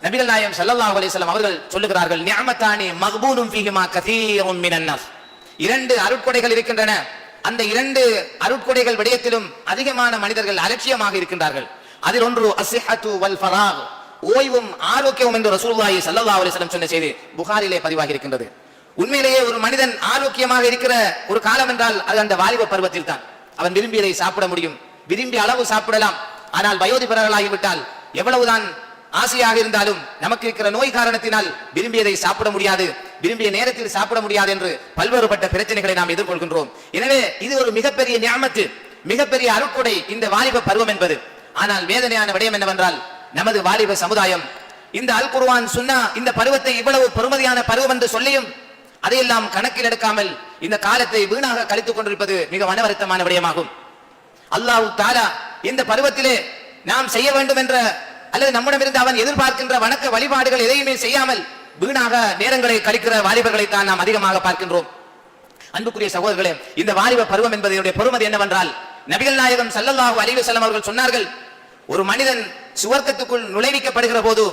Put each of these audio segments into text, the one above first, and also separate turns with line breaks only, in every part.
நபிகள் நாயகம் ஸல்லல்லாஹு அலைஹி வஸல்லம் அவர்கள் சொல்லுகிறார்கள், நிஅமத்தானி மக்பூனும் ஃபீஹிமா கஸீருன் மினன் நாஸ். இரண்டு அருட்கொடைகள் இருக்கின்றன. அந்த இரண்டு அருட்கொடைகள் விடயத்திலும் அதிகமான மனிதர்கள் அலட்சியமாக இருக்கின்றார்கள். அதில் ஒன்று அஸ்ஸிஹத்து வல் ஃபராக், ஓய்வும் ஆரோக்கியமும் என்று ரசூலுல்லாஹி ஸல்லல்லாஹு அலைஹி வஸல்லம் சொன்ன செய்தி புகாரிலே பதிவாகி இருக்கின்றது. உண்மையிலேயே ஒரு மனிதன் ஆரோக்கியமாக இருக்கிற ஒரு காலம் என்றால் அது அந்த வாலிப பருவத்தில் தான். அவன் விரும்பியதை சாப்பிட முடியும், விரும்பிய அளவு சாப்பிடலாம். ஆனால் வயோதிபர்களாகிவிட்டால் எவ்வளவுதான் ஆசையாக இருந்தாலும் நமக்கு இருக்கிற நோய் காரணத்தினால் விரும்பியதை சாப்பிட முடியாது, விரும்பிய நேரத்தில் சாப்பிட முடியாது என்று பல்வேறுபட்ட பிரச்சனைகளை நாம் எதிர்கொள்கின்றோம். எனவே இது ஒரு மிகப்பெரிய நிஅமத்து, மிகப்பெரிய அருட்கொடை இந்த வாலிப பருவம் என்பது. ஆனால் வேதனையான விடயம் என்னவென்றால், நமது வாலிப சமுதாயம் இந்த அல் குர்ஆன் சுன்னா இந்த பருவத்தை இவ்வளவு பெருமதியான பருவம் என்று சொல்லியும் அதையெல்லாம் கணக்கில் எடுக்காமல் இந்த காலத்தை வீணாக கழித்துக் கொண்டிருப்பது மிக மனவருத்தமான விடயமாகும். அல்லாஹ் தஆலா இந்த பருவத்திலே நாம் செய்ய வேண்டும் என்ற அல்லது நம்மிடமிருந்து அவன் எதிர்பார்க்கின்ற வணக்க வழிபாடுகள் எதையுமே செய்யாமல் வீணாக நேரங்களை கழிக்கிற வாலிபர்களை தான் நாம் அதிகமாக பார்க்கின்றோம். அன்புக்குரிய சகோதரர்களே, இந்த வாலிப பருவம் என்பதனுடைய பெருமதி என்னவென்றால், நபிகள் நாயகம் ஸல்லல்லாஹு அலைஹி வஸல்லம் அவர்கள் சொன்னார்கள், ஒரு மனிதன் சுவர்க்கத்துக்குள் நுழைவிக்கப்படுகிற போது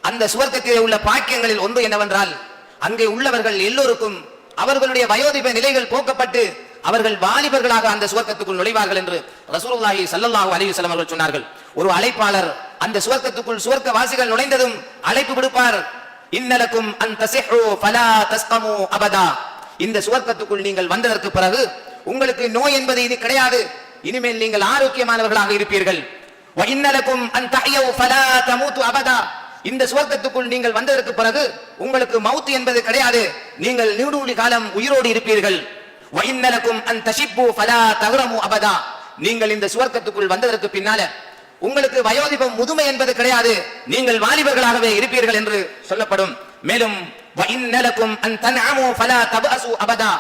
அந்த சுவர்க்கத்திலே உள்ள பாக்கியங்களில் ஒன்று என்னவென்றால், அங்கே உள்ளவர்கள் எல்லோருக்கும் அவர்களுடைய வயோதிப நிலைகள் போக்கப்பட்டு அவர்கள் வாலிபர்களாக அந்த சுவர்க்கத்துக்குள் நுழைவார்கள் என்று ரசூலுல்லாஹி ஸல்லல்லாஹு அலைஹி வஸல்லம் அவர்கள் சொன்னார்கள். ஒரு அழைப்பாளர் அந்த சுவர்க்கத்துக்குள் சுவர்க்கவாசிகள் நுழைந்ததும் அழைப்பு விடுப்பார், இன்னலக்கும் அன் தஸிஹு ஃபலா தஸ்கமு அபதா. இந்த சுவர்க்கத்துக்குள் நீங்கள் வந்ததற்கு பிறகு உங்களுக்கு நோய் என்பது இது கிடையாது, இனிமேல் நீங்கள் ஆரோக்கியமானவர்களாக இருப்பீர்கள். வ இன்னலக்கும் அன் தஹ்யு ஃபலா தமூது அபதா. இந்த சுவர்க்கத்துக்குள் நீங்கள் வந்ததற்கு பிறகு உங்களுக்கு மவுத் என்பது கிடையாது, நீங்கள் நீடூழி காலம் உயிரோடு இருப்பீர்கள். வ இன்னலக்கும் அன் தஷிப்பு ஃபலா தஹ்ரமு அபதா. நீங்கள் இந்த சுவர்க்கத்துக்குள் வந்ததற்கு பின்னால உங்களுக்கு வயோதிபம் முதுமை என்பது கிடையாது, நீங்கள் வாலிபர்களாகவே இருப்பீர்கள் என்று சொல்லப்படும். மேலும் வ இன்னலக்கும் அன் தன்அமு ஃபலா தபஅசு அபதா.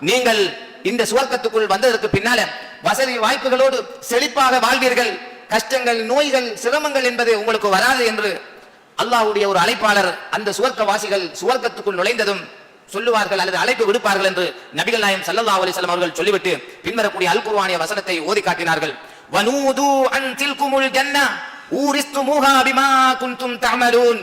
நீங்கள் இந்த சுவர்க்கத்துக்குள் வந்ததற்கு பின்னால வசதி வாய்ப்புகளோடு செழிப்பாக வாழ்வீர்கள், கஷ்டங்கள் நோய்கள் சிரமங்கள் என்பது உங்களுக்கு வராது என்று அல்லாஹ்வுடைய ஒரு அழைப்பாளர் அந்த சுவர்க்கவாசிகள் சுவர்க்கத்துக்குள் நுழைந்ததும் சொல்லுவார்கள் அல்லது அழைப்பு விடுப்பார்கள் என்று நபிகள் நாயகம் ஸல்லல்லாஹு அலைஹி வஸல்லம் அவர்கள் சொல்லிவிட்டு பின்வரக்கூடிய அல் குர்ஆனிய வசனத்தை ஓதி காட்டினார்கள். வனூது அன் தில்குமுல் ஜன்னah ஊரிஸ்துமுஹா பிமா குன்தும் தஅமலூன்.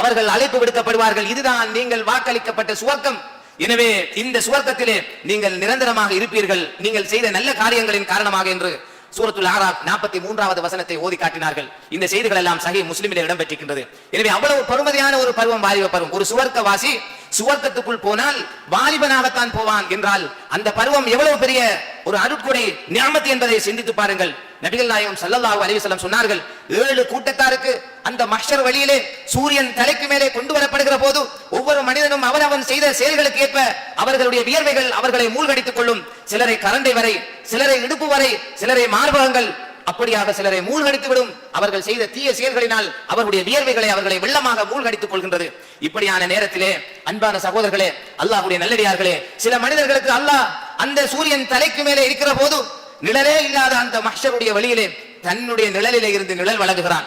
அவர்கள் அழைப்பு விடுக்கப்படுவார்கள், இதுதான் நீங்கள் வாக்களிக்கப்பட்ட சுவர்க்கம், எனவே இந்த சுவர்க்கத்திலே நீங்கள் நிரந்தரமாக இருப்பீர்கள் நீங்கள் செய்த நல்ல காரியங்களின் காரணமாக என்று சூரத்துல் ஆராப் 43வது வசனத்தை ஓதி காட்டினார்கள். இந்த செய்திகள் எல்லாம் சஹீஹ் முஸ்லிமிலே இடம்பெற்றிருக்கின்றது. எனவே அவ்வளவு பெருமதியான ஒரு பருவம் வாலிப பருவம். ஒரு சுவர்க்கவாசி சுவர்க்கத்துக்குள் போனால் வாலிபனாகத்தான் போவான் என்றால் அந்த பருவம் எவ்வளவு பெரிய ஒரு அருட்கொடை நிஅமத் என்பதை சிந்தித்து பாருங்கள். நபிகள் நாயகம் ஸல்லல்லாஹு அலைஹி வஸல்லம் சொன்னார்கள், 7 கூட்டத்தாருக்கு அந்த மஹ்ஷர் வழியிலே சூரியன் தலைக்கு மேலே கொண்டு வரப்படுகிற போது ஒவ்வொரு மனிதனும் அவனவன் செய்த செயல்களுக்கு ஏற்ப அவர்களுடைய வியர்வைகள் அவர்களை மூழ்கடித்துக் கொள்ளும். சிலரை கரண்டை வரை, சிலரை இடுப்பு வரை, சிலரை மார்பகங்கள், அப்படியாக சிலரை மூழ்கடித்து விடும். அவர்கள் செய்த தீய செயல்களினால் அவர்களுடைய வியர்வைகளை அவர்களை வெள்ளமாக மூழ்கடித்துக் கொள்கின்றது. இப்படியான நேரத்திலே அன்பான சகோதரர்களே, அல்லாஹ்வுடைய நல்லடியார்களே, சில மனிதர்களுக்கு அல்லாஹ் அந்த சூரியன் தலைக்கு மேலே இருக்கிற போது நிழலே இல்லாத அந்த மஹ்ஷருடைய வழியிலே தன்னுடைய நிழலிலே இருந்து நிழல் வழங்குகிறான்.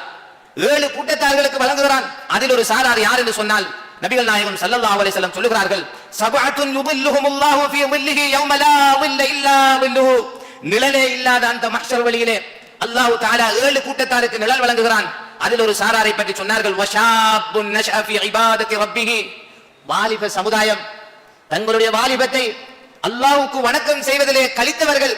7 கூட்டத்தார்களுக்கு வழங்குகிறான். அதில் ஒரு சாரார் யார் என்று சொன்னால் நபிகள் நாயகம் ஸல்லல்லாஹு அலைஹி வஸல்லம் சொல்லுகிறார்கள், சபஅத்துன் யுதில்லுஹுமுல்லாஹு ஃபீ ظில்லிஹி யௌம லா ظில்ல இல்லா ظில்லுஹு. நிழலே இல்லாத அந்த மஹ்ஷர் வழியிலே அல்லாஹ் தஆலா 7 கூட்டத்தாருக்கு நிழல் வழங்குகிறான். அதில் ஒரு சாராரை பற்றி சொன்னார்கள், வஷாபுன் நஷஅ ஃபீ இபாதத்தி ரப்பிஹி. வாலிப சமுதாயம் தங்களுடைய வாலிபத்தை அல்லாஹ்வுக்கு வணக்கம் செய்வதிலே கழித்தவர்கள்.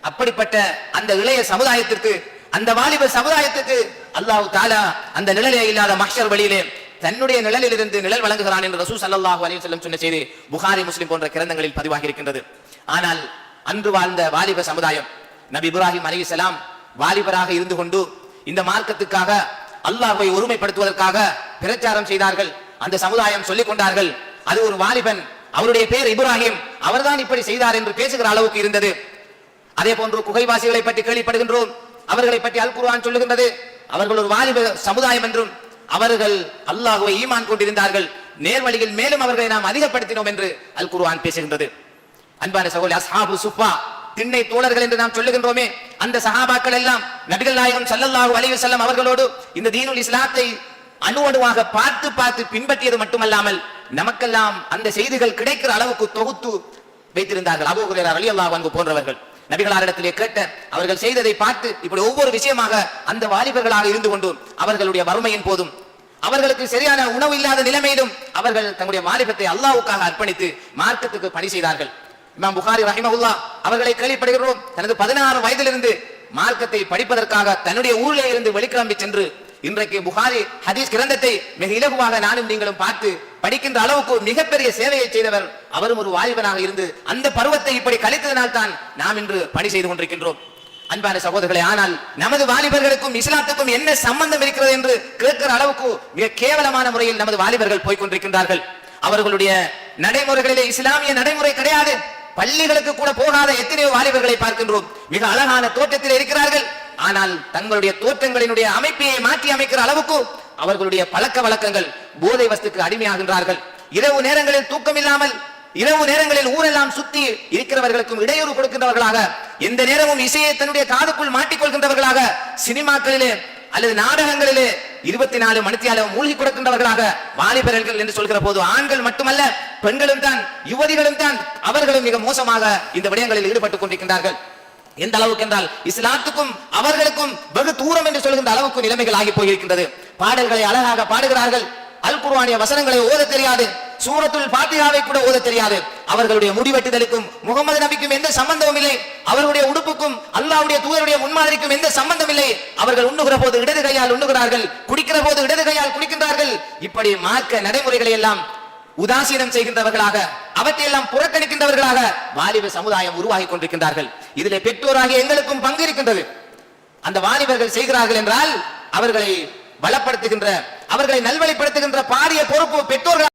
அப்படிப்பட்ட அந்த இளைய சமுதாயத்திற்கு, அந்த வாலிப சமுதாயத்துக்கு அல்லாஹ் தஆலா அந்த நிழலே இல்லாத மஹ்ஷர் வழியிலே தன்னுடைய நிழலில் இருந்து நிழல் வழங்குகிறான் என்று ரசூல் ஸல்லல்லாஹு அலைஹி வஸல்லம் சொன்ன செய்தி புகாரி முஸ்லிம் போன்ற கிரந்தங்களில் பதிவாகி இருக்கின்றது. ஆனால் அன்று வாழ்ந்த வாலிப சமுதாயம், நபி இப்ராஹிம் அலைஹிஸ்ஸலாம் வாலிபராக இருந்து கொண்டு இந்த மார்க்கத்துக்காக அல்லாஹ்வை ஒருமைப்படுத்துவதற்காக பிரச்சாரம் செய்தார்கள். அந்த சமுதாயம் சொல்லிக் கொண்டார்கள், அது ஒரு வாலிபன், அவருடைய பேர் இப்ராஹிம், அவர்தான் இப்படி செய்தார் என்று பேசுகிற அளவுக்கு இருந்தது. அதே போன்று குகைவாசிகளை பற்றி கேள்விப்படுகின்றோம், அவர்களை பற்றி அல் குர்ஆன் சொல்லுகின்றது, அவர்கள் ஒரு வாலிப சமுதாயம் என்றும் அவர்கள் அல்லாஹ்வை ஈமான் கொண்டிருந்தார்கள், நேர்வழியில் மேலும் அவர்களை நாம் அதிகப்படுத்தினோம் என்று அல் குர்ஆன் பேசுகின்றது. அன்பான சகோதரி, அஸ்ஹாபு சுஃபா, திண்ணை தோழர்கள் என்று நாம் சொல்லுகின்றோமே, அந்த சஹாபாக்கள் எல்லாம் நபிகள் நாயகம் ஸல்லல்லாஹு அலைஹி வஸல்லம் அவர்களோடு இந்த தீனுல் இஸ்லாத்தை அணுவணுவாக பார்த்து பார்த்து பின்பற்றியது மட்டுமல்லாமல் நமக்கெல்லாம் அந்த செய்திகள் கிடைக்கிற அளவுக்கு தொகுத்து வைத்திருந்தார்கள். அபூ ஹுரைரா ரலியல்லாஹு அன்ஹு போன்றவர்கள் நபிகளாரிடத்திலே கேட்ட, அவர்கள் செய்ததை பார்த்து இப்படி ஒவ்வொரு விஷயமாக அந்த வாலிபர்களாக இருந்து கொண்டு அவர்களுடைய வறுமையின் போதும் அவர்களுக்கு சரியான உணவு இல்லாத நிலைமையிலும் அவர்கள் தங்களுடைய வாலிபத்தை அல்லாஹ்வுக்காக அர்ப்பணித்து மார்க்கத்துக்கு பணி செய்தார்கள். இமாம் புகாரி ரஹிமஹுல்லாஹ் அவர்களை கேள்விப்படுகிறோம், தனது 16 வயதிலிருந்து மார்க்கத்தை படிப்பதற்காக தன்னுடைய ஊரிலே இருந்து வெளிக்கிளம்பி சென்று இன்றைக்கு புகாரி ஹதீஸ் கிரந்தத்தை மிக இலகுவாக நானும் நீங்களும் பார்த்து படிக்கின்ற அளவுக்கு மிகப்பெரிய சேவையை செய்தவர். அவரும் ஒரு வாலிபனாக இருந்து அந்த பருவத்தை இப்படி கழித்ததனால் தான் நாம் இன்று பணி செய்து கொண்டிருக்கின்றோம். அன்பான சகோதரர்களே, ஆனால் நமது வாலிபர்களுக்கும் இஸ்லாத்துக்கும் என்ன சம்பந்தம் இருக்கிறது என்று கேட்கிற அளவுக்கு மிக கேவலமான முறையில் நமது வாலிபர்கள் போய்கொண்டிருக்கின்றார்கள். அவர்களுடைய நடைமுறைகளிலே இஸ்லாமிய நடைமுறை கிடையாது. பள்ளிகளுக்கு கூட போகாத எத்தனையோ வாலிபர்களை பார்க்கின்றோம். மிக அழகான தோற்றத்தில் இருக்கிறார்கள், ஆனால் தங்களுடைய தோற்றங்களினுடைய அமைப்பையை மாற்றி அமைக்கிற அளவுக்கு அவர்களுடைய பழக்க வழக்கங்கள் போதை வஸ்துக்கு அடிமையாகின்றார்கள். இரவு நேரங்களில் தூக்கம் இல்லாமல், இரவு நேரங்களில் ஊரெல்லாம் சுத்தி இருக்கிறவர்களுக்கும் இடையூறு கொடுக்கின்றவர்களாக, எந்த நேரமும் இசையை தன்னுடைய காதுக்குள் மாட்டிக்கொள்கின்றவர்களாக, சினிமாக்களிலே அல்லது நாடகங்களிலே 24 மணித்தியாலும் மூழ்கி கொடுக்கின்றவர்களாக வாலிபர்கள் என்று சொல்கிற போது ஆண்கள் மட்டுமல்ல, பெண்களும் தான், யுவதிகளும் தான், அவர்களும் மிக மோசமாக இந்த விடயங்களில் ஈடுபட்டுக் கொண்டிருக்கின்றார்கள். எந்த அளவுக்கு என்றால் இஸ்லாத்துக்கும் அவர்களுக்கும் வெகு தூரம் என்று சொல்கின்ற அளவுக்கு நிலைமைகள் ஆகி போயிருக்கின்றது. பாடல்களை அழகாக பாடுகிறார்கள், அல் குர்ஆனிய வசனங்களை ஓத தெரியாது, சூரத்துல் ஃபாத்திஹாவை கூட ஓத தெரியாது. அவர்களுடைய முடிவெட்டுதலுக்கும் முகமது நபிக்கும் எந்த சம்பந்தமும் இல்லை. அவர்களுடைய உடுப்புக்கும் அல்லாஹ்வுடைய தூதருடைய முன்மாதிரிக்கும் எந்த சம்பந்தம் இல்லை. அவர்கள் உண்ணுகிற போது இடது கையால் உண்ணுகிறார்கள், குடிக்கிற போது இடது கையால் குடிக்கின்றார்கள். இப்படி மார்க்க நடைமுறைகளை எல்லாம் உதாசீனம் செய்கின்றவர்களாக, அவற்றையெல்லாம் புறக்கணிக்கின்றவர்களாக வாலிப சமுதாயம் உருவாகி கொண்டிருக்கின்றார்கள். இதிலே பெற்றோராகிய எங்களுக்கும் பங்கு இருக்கின்றது. அந்த வாலிபர்கள் செய்கிறார்கள் என்றால் அவர்களை பலப்படுத்துகின்ற, அவர்களை நல்வழிப்படுத்துகின்ற பாரிய பொறுப்பு பெற்றோர்கள்.